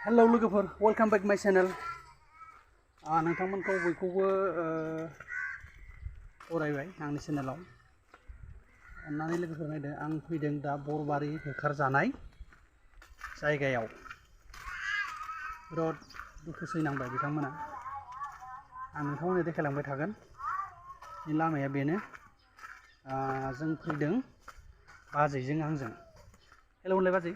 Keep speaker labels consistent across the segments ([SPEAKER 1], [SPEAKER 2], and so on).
[SPEAKER 1] Hello लोगोफोर, welcome back my channel. नोंथांमोनखौ बयखौबो बरायबाय आंनि चेनेलाव। अन्नानै लोगोफोर नायदो, आं फैदों दा बोरबारि होखारजानाय जायगायाव। बिराद दुखु सैनांबाय बिथांमोना। आं नोंथांमोननो देखायलांबाय थागोन। बे लामाया बेनो। जों फैदों बाजैजों आंजों। हेलौ होनलाय बाजै।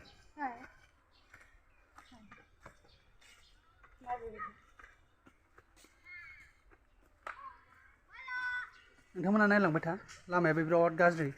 [SPEAKER 1] नोंथांमोना नायलांबाय था, लामायाबो बिराद गाज्रि।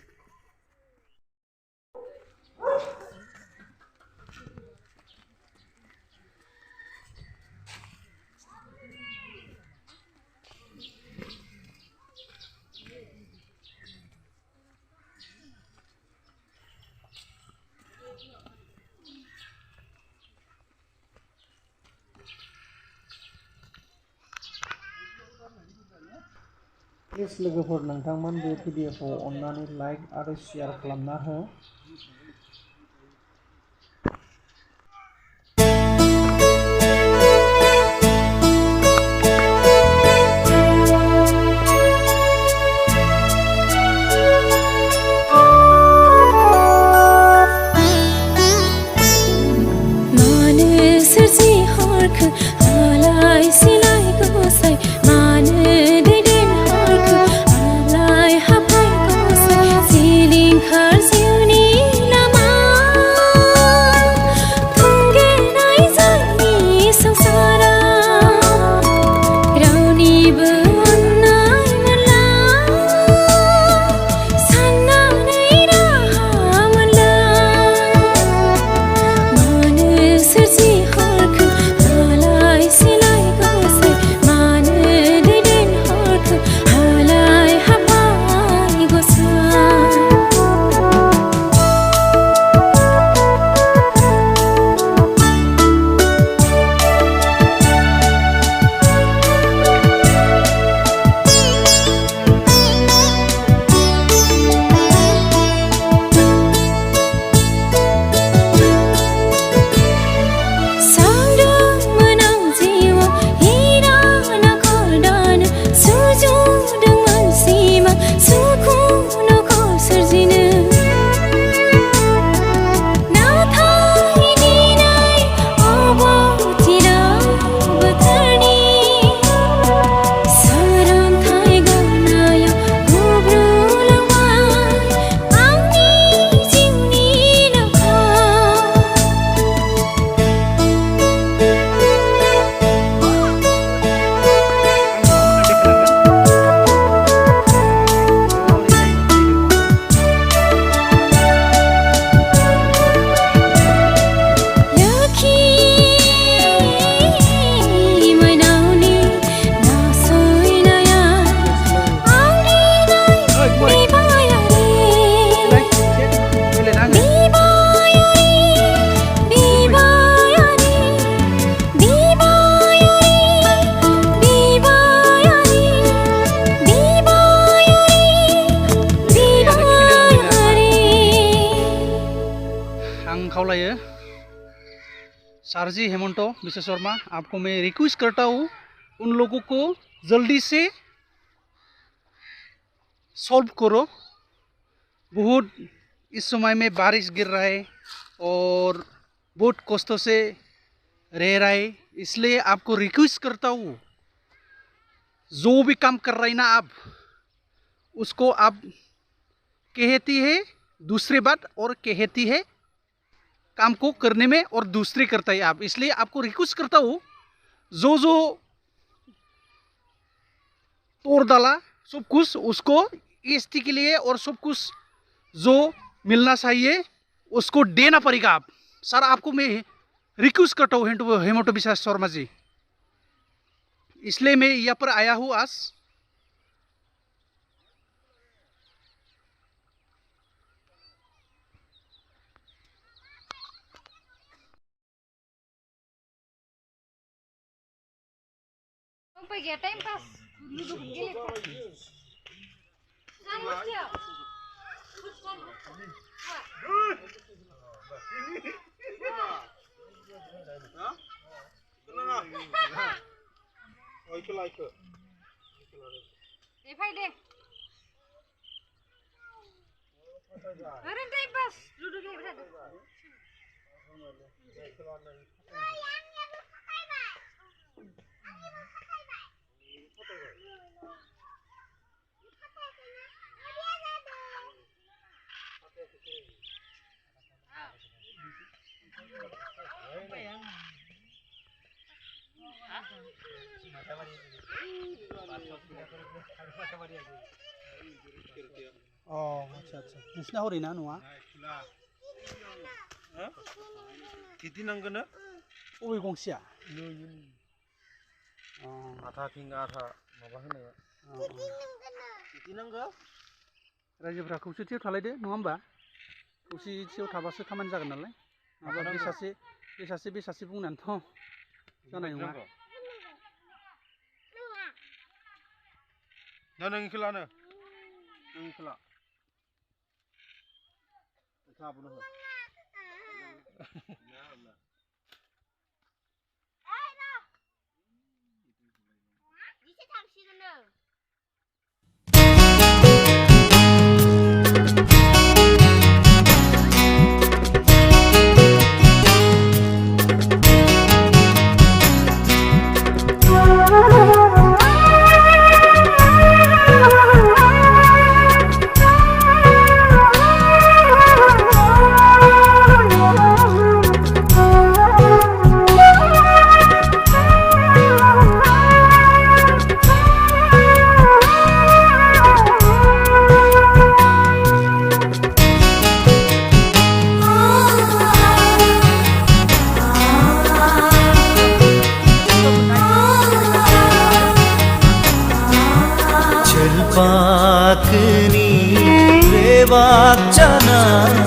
[SPEAKER 1] प्लिज लोगोफोर, नोंथांमोन बे भिडिअखौ अन्नानै लाइक आरो शेयार खालामना हो। सर जी हेमंत विश्व शर्मा, आपको मैं रिक्वेस्ट करता हूँ उन लोगों को जल्दी से सॉल्व करो। बहुत इस समय में बारिश गिर रहा है और बहुत कष्टों से रह रहा है, इसलिए आपको रिक्वेस्ट करता हूँ, जो भी काम कर रहे हैं ना आप, उसको आप कहती है दूसरी बात और कहती है काम को करने में और दूसरे करता है आप, इसलिए आपको रिक्वेस्ट करता हूँ, जो तोड़ डाला सब कुछ उसको एसटी के लिए और सब कुछ जो मिलना चाहिए उसको देना पड़ेगा आप। सर आपको मैं रिक्वेस्ट करता हूँ हेमंत विश्व शर्मा जी, इसलिए मैं यहाँ पर आया हूँ आज।
[SPEAKER 2] Time pass.
[SPEAKER 1] Oh, अच्छा अच्छा. Nusna hori na nuwa?
[SPEAKER 2] Titi nanggana?
[SPEAKER 1] Uwi gongsia.
[SPEAKER 2] Ata tinggal ata maba hono. Titi nangga?
[SPEAKER 1] रायजोफ्रा खौसेथियाव थालायदो नङा होमबा खौसेथियाव थाबासो खामानि जागोन नालाय माबा बे सासे बुंनानैथ' जानाय नङा
[SPEAKER 2] दा नों इखो लानो नों इखो ला गाबोन हो
[SPEAKER 3] पाकनी रे बाचना